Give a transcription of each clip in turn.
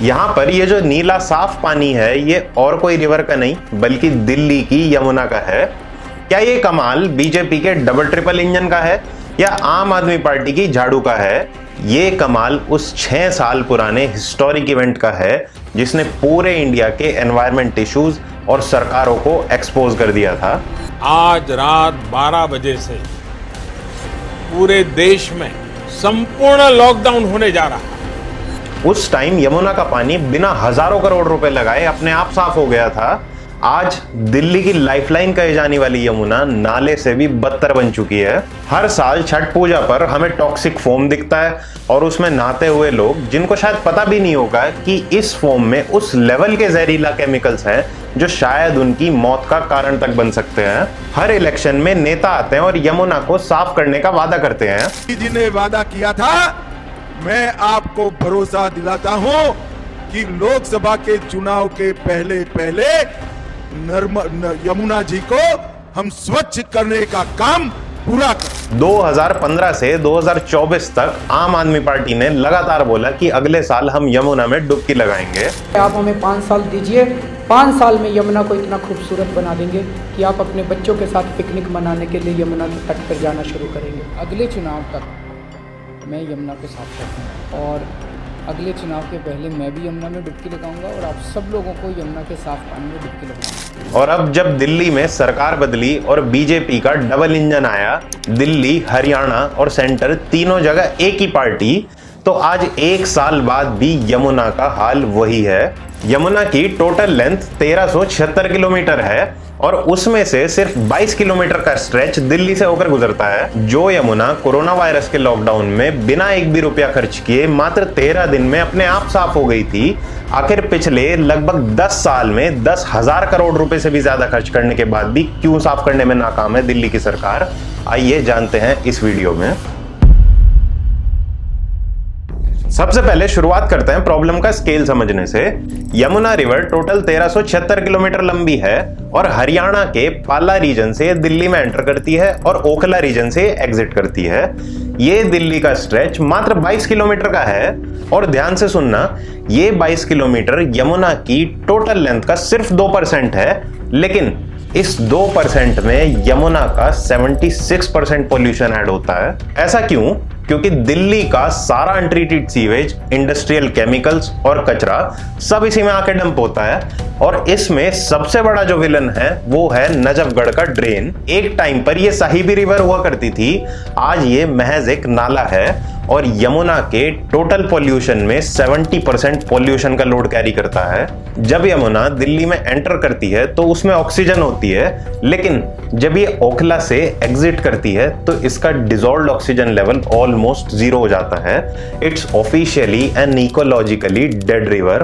यहाँ पर ये जो नीला साफ पानी है ये और कोई रिवर का नहीं बल्कि दिल्ली की यमुना का है। क्या ये कमाल बीजेपी के डबल ट्रिपल इंजन का है या आम आदमी पार्टी की झाड़ू का है? ये कमाल उस 6 साल पुराने हिस्टोरिक इवेंट का है जिसने पूरे इंडिया के एनवायरमेंट इश्यूज और सरकारों को एक्सपोज कर दिया था। आज रात 12 बजे से पूरे देश में संपूर्ण लॉकडाउन होने जा रहा है। उस टाइम यमुना का पानी बिना हजारों करोड़ रुपए लगाए अपने आप साफ हो गया था। आज दिल्ली की लाइफलाइन कही जाने वाली यमुना नाले से भी बदतर बन चुकी है। हर साल छठ पूजा पर हमें टॉक्सिक फोम दिखता है और उसमें नहाते हुए लोग जिनको शायद पता भी नहीं होगा कि इस फोम में उस लेवल के जहरीला केमिकल्स हैं जो शायद उनकी मौत का कारण तक बन सकते हैं। हर इलेक्शन में नेता आते हैं और यमुना को साफ करने का वादा करते हैं। जिन्हें वादा किया था, मैं आपको भरोसा दिलाता हूं कि लोकसभा के चुनाव के पहले यमुना जी को हम स्वच्छ करने का काम पूरा कर। 2015 से 2024 तक आम आदमी पार्टी ने लगातार बोला कि अगले साल हम यमुना में डुबकी लगाएंगे। आप हमें 5 साल दीजिए, 5 साल में यमुना को इतना खूबसूरत बना देंगे कि आप अपने बच्चों के साथ पिकनिक मनाने के लिए यमुना के तट पर जाना शुरू करेंगे। अगले चुनाव तक मैं यमुना को साफ करूँगा और अगले चुनाव के पहले मैं भी यमुना में डुबकी लगाऊंगा और आप सब लोगों को यमुना के साफ पानी में डुबकी लगाऊंगा। और अब जब दिल्ली में सरकार बदली और बीजेपी का डबल इंजन आया, दिल्ली, हरियाणा और सेंटर तीनों जगह एक ही पार्टी, तो आज 1 साल बाद भी यमुना का हाल वही है। यमुना की टोटल लेंथ 1376 किलोमीटर है और उसमें से सिर्फ 22 किलोमीटर का स्ट्रेच दिल्ली से होकर गुजरता है। जो यमुना कोरोना वायरस के लॉकडाउन में बिना एक भी रुपया खर्च किए मात्र 13 दिन में अपने आप साफ हो गई थी, आखिर पिछले लगभग 10 साल में 10,000 करोड़ रुपए से भी ज्यादा खर्च करने के बाद भी क्यों साफ करने में नाकाम है दिल्ली की सरकार? आइए जानते हैं इस वीडियो में। सबसे पहले शुरुआत करते हैं प्रॉब्लम का स्केल समझने से। यमुना रिवर टोटल 1376 किलोमीटर लंबी है और हरियाणा के पाला रीजन से दिल्ली में एंटर करती है और ओखला रीजन से एग्जिट करती है। ये दिल्ली का स्ट्रेच मात्र 22 किलोमीटर का है और ध्यान से सुनना, ये 22 किलोमीटर यमुना की टोटल लेंथ का सिर्फ 2% है, लेकिन इस 2% में यमुना का 76% पोल्यूशन ऐड होता है। ऐसा क्यों? क्योंकि दिल्ली का सारा अनट्रीटेड सीवेज, इंडस्ट्रियल केमिकल्स और कचरा सब इसी में आके डंप होता है और इसमें सबसे बड़ा जो विलन है वो है नजफगढ़ का ड्रेन। एक टाइम पर ये साहिबी रिवर हुआ करती थी, आज ये महज एक नाला है और यमुना के टोटल पोल्यूशन में 70% पोल्यूशन का लोड कैरी करता है। जब यमुना दिल्ली में एंटर करती है तो उसमें ऑक्सीजन होती है, लेकिन जब ये ओखला से एग्जिट करती है तो इसका डिसॉल्व्ड ऑक्सीजन लेवल ऑलमोस्ट 0 हो जाता है। It's officially and ecologically dead river.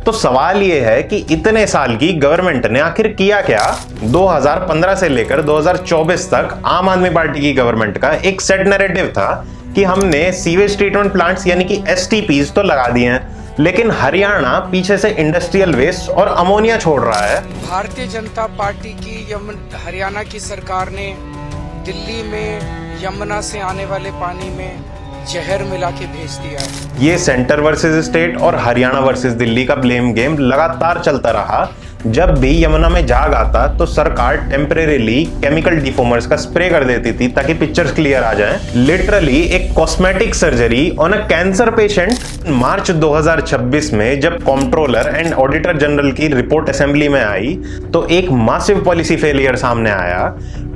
तो सवाल यह है कि इतने साल की गवर्नमेंट ने आखिर किया क्या? 2015 से लेकर 2024 तक आम आदमी पार्टी की गवर्नमेंट का एक सेट नैरेटिव था कि हमने सीवेज ट्रीटमेंट प्लांट्स यानी कि एसटीपीज तो लगा दिए हैं, लेकिन हरियाणा पीछे से इंडस्ट्रियल वेस्ट और अमोनिया छोड़ रहा है। भारतीय जनता पार्टी की हरियाणा की सरकार ने दिल्ली में यमुना से आने वाले पानी में जहर मिला के भेज दिया है। ये सेंटर वर्सेस स्टेट और हरियाणा वर्सेस दिल्ली का ब्लेम गेम लगातार चलता रहा। जब भी यमुना में जाग आता तो सरकार टेम्परेरीली केमिकल डिफॉर्मर्स का स्प्रे कर देती थी ताकि पिक्चर्स क्लियर आ जाएं। लिटरली एक cosmetic surgery on a cancer patient. March 2026 में जब कंट्रोलर एंड ऑडिटर जनरल की रिपोर्ट असेंबली में आई तो एक मासिव पॉलिसी फेलियर सामने आया।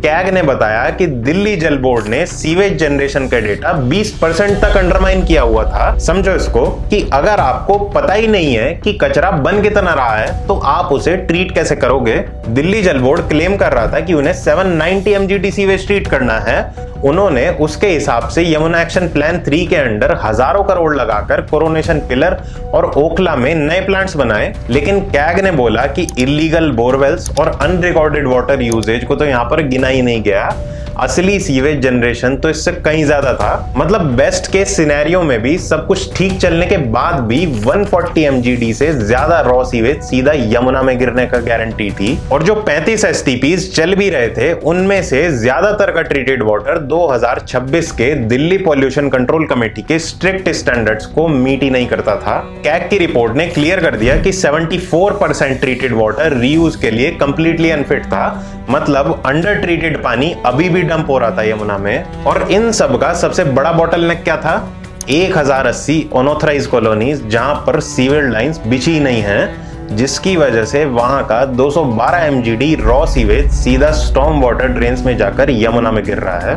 कैग ने बताया कि दिल्ली जल बोर्ड ने सीवेज जनरेशन का डेटा 20% तक अंडरमाइन किया हुआ था। समझो इसको कि अगर आपको पता ही नहीं है कि कचरा बन कितना रहा है तो आप उसे ट्रीट कैसे करोगे? दिल्ली जल बोर्ड क्लेम कर रहा था कि उन्हें 790 mgt सीवेज ट्रीट करना है। उन्होंने उसके हिसाब से यमुना एक्शन प्लान 3 के अंडर हजारों करोड़ लगाकर कोरोनेशन पिलर और ओखला में नए प्लांट्स बनाए, लेकिन कैग ने बोला कि इलीगल बोरवेल्स और अनरिकॉर्डेड वाटर यूजेज को तो यहां पर गिना ही नहीं गया। असली सीवेज जनरेशन तो इससे कहीं ज्यादा था। मतलब बेस्ट केस सिनेरियो में भी सब कुछ ठीक चलने के बाद भी 140 mgd से ज्यादा रॉ सीवेज सीधा यमुना में गिरने का गारंटी थी। और जो 35 STPs चल भी रहे थे उनमें से ज्यादातर का ट्रीटेड वाटर 2026 के दिल्ली पॉल्यूशन कंट्रोल कमेटी के स्ट्रिक्ट स्टैंडर्ड्स को मीट ही नहीं करता था। कैग की रिपोर्ट ने क्लियर कर दिया कि 74% ट्रीटेड वाटर रीयूज के लिए कंप्लीटली अनफिट था। मतलब अंडर ट्रीटेड पानी अभी भी डंप हो रहा था यमुना में। और इन सब का सबसे बड़ा बॉटलनेक क्या था? 1080 अनऑथराइज्ड कॉलोनीज जहां पर सीवर लाइंस बिछी नहीं है, जिसकी वजह से वहां का 212 mgd रॉ सीवेज सीधा स्टॉर्म वाटर ड्रेन्स में जाकर यमुना में गिर रहा है।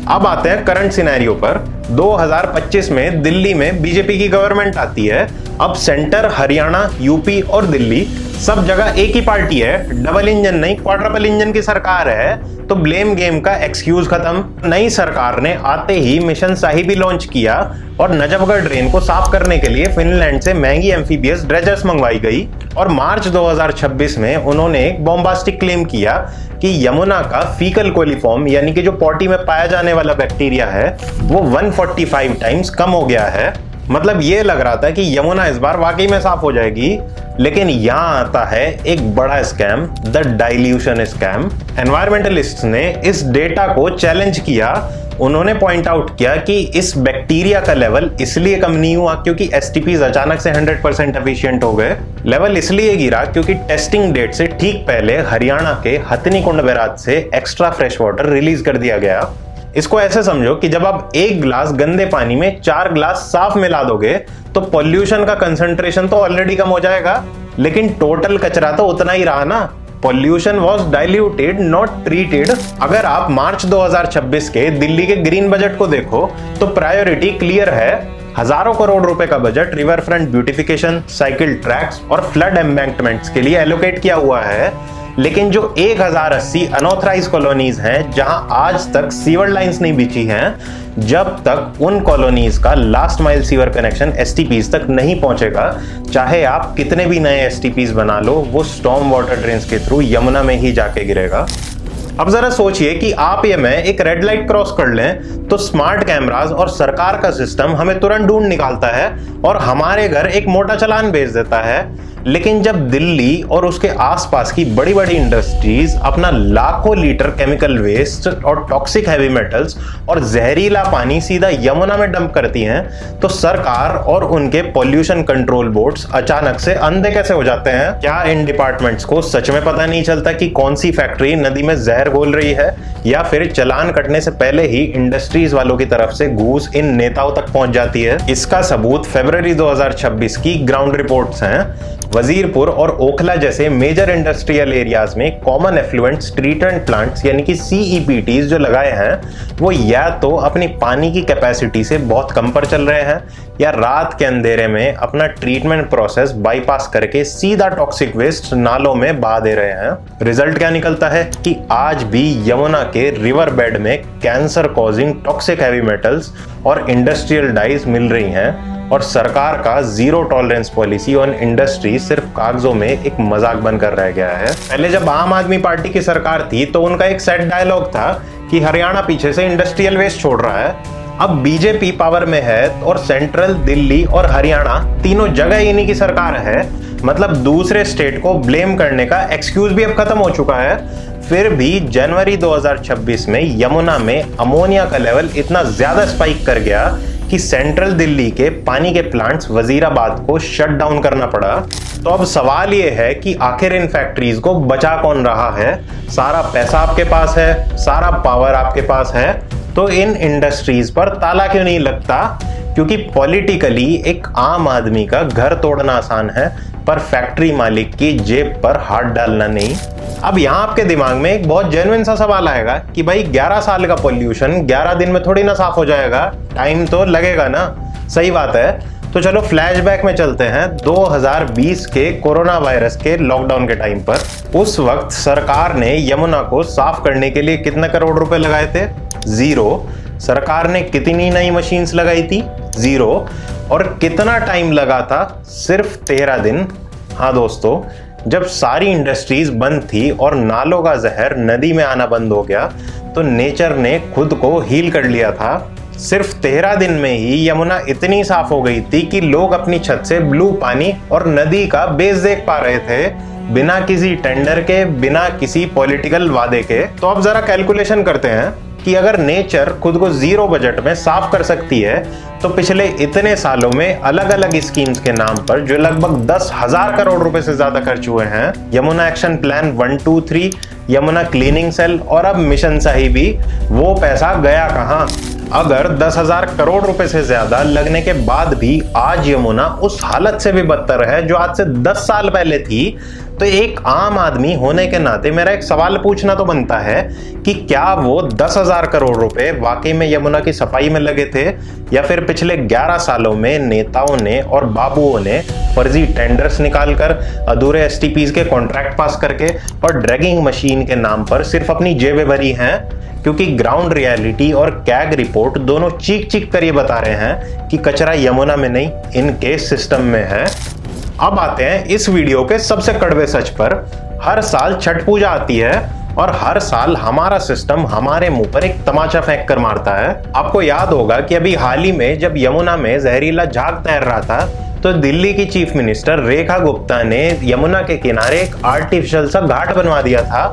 अब आते हैं करंट सिनेरियो पर। 2025 में दिल्ली में बीजेपी की गवर्नमेंट आती है। अब सेंटर, हरियाणा, यूपी और दिल्ली सब जगह एक ही पार्टी है। डबल इंजन नहीं, क्वाड्रपल इंजन की सरकार है। तो ब्लेम गेम का एक्सक्यूज खत्म। नई सरकार ने आते ही मिशन साहिबी लॉन्च किया और नजफगढ़ ड्रेन को साफ करने के लिए फिनलैंड से महंगी एम्फीबियस ड्रेजर्स मंगवाई गई। और मार्च 2026 में उन्होंने एक बॉम्बास्टिक क्लेम किया कि यमुना का फीकल कोलिफॉर्म यानी कि जो पॉटी में पाया जाने वाला बैक्टीरिया है वो 145 टाइम्स कम हो गया है। मतलब ये लग रहा था कि यमुना इस बार वाकई में साफ हो जाएगी। लेकिन यहां आता है एक बड़ा स्कैम, द डाइल्यूशन स्कैम। एनवायरमेंटलिस्ट्स ने इस डेटा को चैलेंज किया। उन्होंने पॉइंट आउट किया कि इस बैक्टीरिया का लेवल इसलिए कम नहीं हुआ क्योंकि एसटीपीज अचानक से 100% एफिशिएंट हो गए। लेवल इसलिए गिरा क्योंकि टेस्टिंग डेट से ठीक पहले हरियाणा के हथनी कुंड बैराज से एक्स्ट्रा फ्रेश वाटर रिलीज कर दिया गया। इसको ऐसे समझो कि जब आप एक ग्लास गंदे पानी में 4 ग्लास साफ मिला दोगे तो पॉल्यूशन का कंसंट्रेशन तो ऑलरेडी कम हो जाएगा, लेकिन टोटल कचरा तो उतना ही रहा ना। Pollution was diluted not treated. अगर आप मार्च 2026 के दिल्ली के ग्रीन बजट को देखो तो प्रायोरिटी क्लियर है। हजारों करोड़ रुपए का budget river front beautification, cycle tracks और फ्लड एम्बैंकमेंट्स के लिए एलोकेट किया हुआ है। लेकिन जो 1080 अनऑथराइज्ड कॉलोनीज हैं जहां आज तक सीवर लाइंस नहीं बिछी हैं, जब तक उन कॉलोनीज का लास्ट माइल सीवर कनेक्शन एसटीपीज तक नहीं पहुंचेगा, चाहे आप कितने भी नए एसटीपीज बना लो, वो स्टॉर्म वाटर ड्रेन्स के थ्रू यमुना में ही जाके गिरेगा। अब जरा सोचिए कि आप या मैं एक रेड लाइट क्रॉस कर लें तो स्मार्ट कैमरास और सरकार का सिस्टम हमें तुरंत ढूंढ निकालता है और हमारे घर एक मोटा चालान भेज देता है। लेकिन जब दिल्ली और उसके आसपास की बड़ी बड़ी इंडस्ट्रीज अपना लाखों लीटर केमिकल वेस्ट और टॉक्सिक हैवी मेटल्स और जहरीला पानी सीधा यमुना में डंप करती हैं, तो सरकार और उनके पॉल्यूशन कंट्रोल बोर्ड्स अचानक से अंधे कैसे हो जाते हैं? क्या इन डिपार्टमेंट्स को सच में पता नहीं चलता कि कौन सी फैक्ट्री नदी में जहर घोल रही है, या फिर चालान कटने से पहले ही इंडस्ट्रीज वालों की तरफ से घूस इन नेताओं तक पहुंच जाती है? इसका सबूत फरवरी 2026 की ग्राउंड रिपोर्ट्स हैं। वजीरपुर और ओखला जैसे मेजर इंडस्ट्रियल एरियाज में कॉमन एफ्लुएंट्स ट्रीटमेंट प्लांट्स यानी कि CEPTs जो लगाए हैं वो या तो अपनी पानी की कैपेसिटी से बहुत कम पर चल रहे हैं या रात के अंधेरे में अपना ट्रीटमेंट प्रोसेस बाईपास करके सीधा टॉक्सिक वेस्ट नालों में बहा दे रहे हैं। रिजल्ट क्या निकलता है कि आज भी यमुना के रिवर बेड में cancer causing toxic heavy metals और इंडस्ट्रियल डाइज मिल रही हैं, और सरकार का zero tolerance policy on industry सिर्फ कागजों में एक मजाक बनकर रह गया है। पहले जब आम आदमी पार्टी की सरकार थी तो उनका एक सेट डायलॉग था कि हरियाणा पीछे से इंडस्ट्रियल वेस्ट छोड़ रहा है। अब बीजेपी पावर में है और सेंट्रल, दिल्ली और हरियाणा तीनों जगह इन्हीं की सरकार है। मतलब दूसरे स्टेट को ब्लेम करने का एक्सक्यूज भी अब खत्म हो चुका है। फिर भी जनवरी 2026 में यमुना में अमोनिया का लेवल इतना ज्यादा स्पाइक कर गया कि सेंट्रल दिल्ली के पानी के प्लांट्स वजीराबाद को शट डाउन करना पड़ा। तो अब सवाल ये है कि आखिर इन फैक्ट्रीज को बचा कौन रहा है? सारा पैसा आपके पास है, सारा पावर आपके पास है, तो इन इंडस्ट्रीज पर ताला क्यों नहीं लगता? क्योंकि पॉलिटिकली एक आम आदमी का घर तोड़ना आसान है, पर फैक्ट्री मालिक की जेब पर हाथ डालना नहीं। अब यहाँ आपके दिमाग में एक बहुत जेन्युइन सा सवाल आएगा कि भाई 11 साल का पॉल्यूशन 11 दिन में थोड़ी ना साफ हो जाएगा, टाइम तो लगेगा ना। सही बात है। तो चलो फ्लैशबैक में चलते हैं 2020 के कोरोना वायरस के लॉकडाउन के टाइम पर। उस वक्त सरकार ने यमुना को साफ करने के लिए कितने करोड़ रुपए लगाए थे? 0। सरकार ने कितनी नई मशीन्स लगाई थी? 0। और कितना टाइम लगा था? सिर्फ 13 दिन। हाँ दोस्तों, जब सारी इंडस्ट्रीज बंद थी और नालों का जहर नदी में आना बंद हो गया, तो नेचर ने खुद को हील कर लिया था। सिर्फ 13 दिन में ही यमुना इतनी साफ हो गई थी कि लोग अपनी छत से ब्लू पानी और नदी का बेस देख पा रहे थे, बिना किसी टेंडर के, बिना किसी पॉलिटिकल वादे के। तो अब जरा कैलकुलेशन करते हैं कि अगर नेचर खुद को जीरो बजट में साफ कर सकती है तो पिछले इतने सालों में अलग अलग स्कीम्स के नाम पर जो लगभग 10,000 करोड़ रुपए से ज्यादा खर्च हुए हैं, Yamuna action plan 1, 2, 3, Yamuna cleaning cell और अब मिशन साहिबी, वो पैसा गया कहां? अगर 10,000 करोड़ रुपए से ज्यादा लगने के बाद भी आज यमुना उस हालत से भी बदतर है जो आज से 10 साल पहले थी, तो एक आम आदमी होने के नाते मेरा एक सवाल पूछना तो बनता है कि क्या वो 10,000 करोड़ रुपए वाकई में यमुना की सफाई में लगे थे, या फिर पिछले 11 सालों में नेताओं ने और बाबुओं ने फर्जी टेंडर्स निकालकर, अधूरे एसटीपीज के कॉन्ट्रैक्ट पास करके और ड्रैगिंग मशीन के नाम पर सिर्फ अपनी जेबें भरी हैं? क्योंकि ग्राउंड रियलिटी और कैग रिपोर्ट दोनों चीख चीख कर ये बता रहे हैं कि कचरा यमुना में नहीं, इनके सिस्टम में है। अब आते हैं इस वीडियो के सबसे कड़वे सच पर। हर साल छठ पूजा आती है और हर साल हमारा सिस्टम हमारे मुंह पर एक तमाचा फेंक कर मारता है। आपको याद होगा कि अभी हाल ही में जब यमुना में जहरीला झाग तैर रहा था तो दिल्ली की चीफ मिनिस्टर रेखा गुप्ता ने यमुना के किनारे एक आर्टिफिशियल सा घाट बनवा दिया था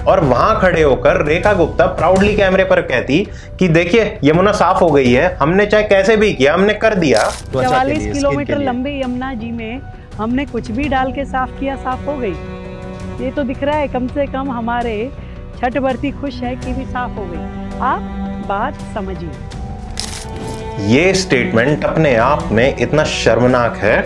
और वहां खड़े होकर रेखा गुप्ता प्राउडली कैमरे पर कहती कि देखिए यमुना साफ हो गई है, हमने चाहे कैसे भी किया, हमने कर दिया। 44 किलोमीटर लंबे यमुना जी में हमने कुछ भी डाल के साफ किया, साफ हो गई। ये तो दिख रहा है, कम से कम हमारे छठ व्रती खुश है कि भी साफ हो गई। आप बात समझिए। ये स्टेटमेंट अपने आप में इतना शर्मनाक है।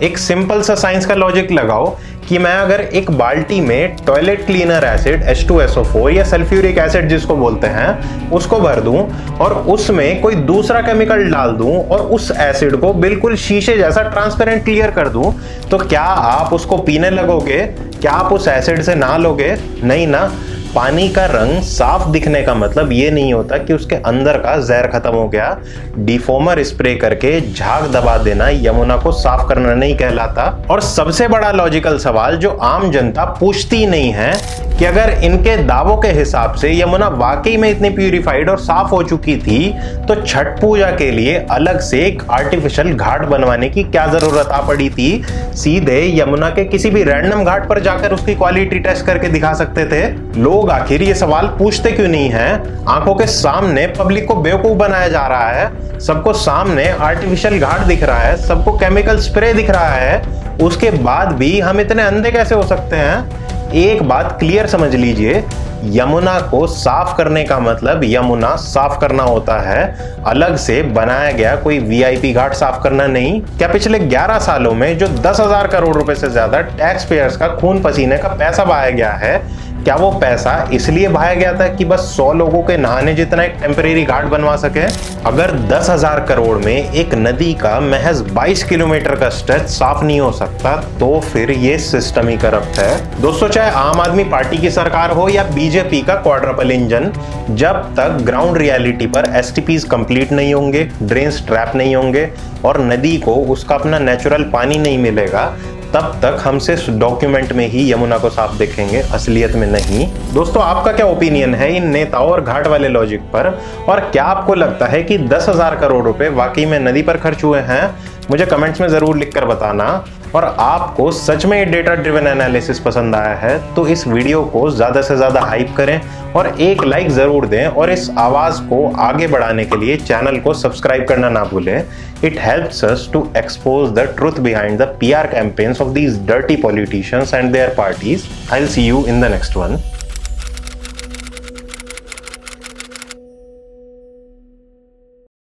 एक सिंपल सा साइंस का लॉजिक लगाओ कि मैं अगर एक बाल्टी में टॉयलेट क्लीनर एसिड H2SO4 या सल्फ्यूरिक एसिड जिसको बोलते हैं उसको भर दूं और उसमें कोई दूसरा केमिकल डाल दूं और उस एसिड को बिल्कुल शीशे जैसा ट्रांसपेरेंट क्लियर कर दूं, तो क्या आप उसको पीने लगोगे? क्या आप उस एसिड से नहाओगे? नहीं ना। पानी का रंग साफ दिखने का मतलब ये नहीं होता कि उसके अंदर का जहर खत्म हो गया। डिफॉर्मर स्प्रे करके झाग दबा देना यमुना को साफ करना नहीं कहलाता। और सबसे बड़ा लॉजिकल सवाल जो आम जनता पूछती नहीं है कि अगर इनके दावों के हिसाब से यमुना वाकई में इतनी प्यूरिफाइड और साफ हो चुकी थी तो छठ पूजा के लिए अलग से एक आर्टिफिशियल घाट बनवाने की क्या जरूरत आ पड़ी थी? सीधे यमुना के किसी भी रैंडम घाट पर जाकर उसकी क्वालिटी टेस्ट करके दिखा सकते थे। लोग आखिर ये सवाल पूछते क्यों नहीं हैं? आंखों के सामने पब्लिक को बेवकूफ बनाया जा रहा है, सबको सामने आर्टिफिशियल घाट दिख रहा है, सबको केमिकल स्प्रे दिख रहा है, उसके बाद भी हम इतने अंधे कैसे हो सकते हैं? एक बात क्लियर समझ लीजिए, यमुना को साफ करने का मतलब यमुना साफ करना होता है, अलग से बनाया गया कोई वीआईपी घाट साफ करना नहीं। क्या पिछले 11 सालों में जो 10,000 करोड़ रुपए से ज्यादा टैक्स पेयर्स का खून पसीने का पैसा बहाया गया है, क्या वो पैसा इसलिए बहाया गया था कि बस 100 लोगों के नहाने जितना एक टेम्परेरी घाट बनवा सके? अगर 10,000 करोड़ में एक नदी का महज 22 किलोमीटर का स्ट्रेच साफ नहीं हो सकता तो फिर ये सिस्टम ही करप्ट है। दोस्तों, चाहे आम आदमी पार्टी की सरकार हो या बीजेपी का क्वाड्रपल इंजन, जब तक ग्राउंड रियलिटी पर एसटीपीज कंप्लीट नहीं होंगे, ड्रेन्स ट्रैप नहीं होंगे और नदी को उसका अपना नेचुरल पानी नहीं मिलेगा, तब तक हम सिर्फ डॉक्यूमेंट में ही यमुना को साफ देखेंगे, असलियत में नहीं। दोस्तों, आपका क्या ओपिनियन है इन नेताओं और घाट वाले लॉजिक पर? और क्या आपको लगता है कि 10,000 करोड़ रुपए वाकई में नदी पर खर्च हुए हैं? मुझे कमेंट्स में जरूर लिखकर बताना। और आपको सच में ये डेटा ड्रिवन एनालिसिस पसंद आया है तो इस वीडियो को ज्यादा से ज्यादा हाइप करें और एक लाइक जरूर दें और इस आवाज को आगे बढ़ाने के लिए चैनल को सब्सक्राइब करना ना भूलें। It helps us to expose the truth behind the PR campaigns of these dirty politicians and their parties. I'll see you in the next one.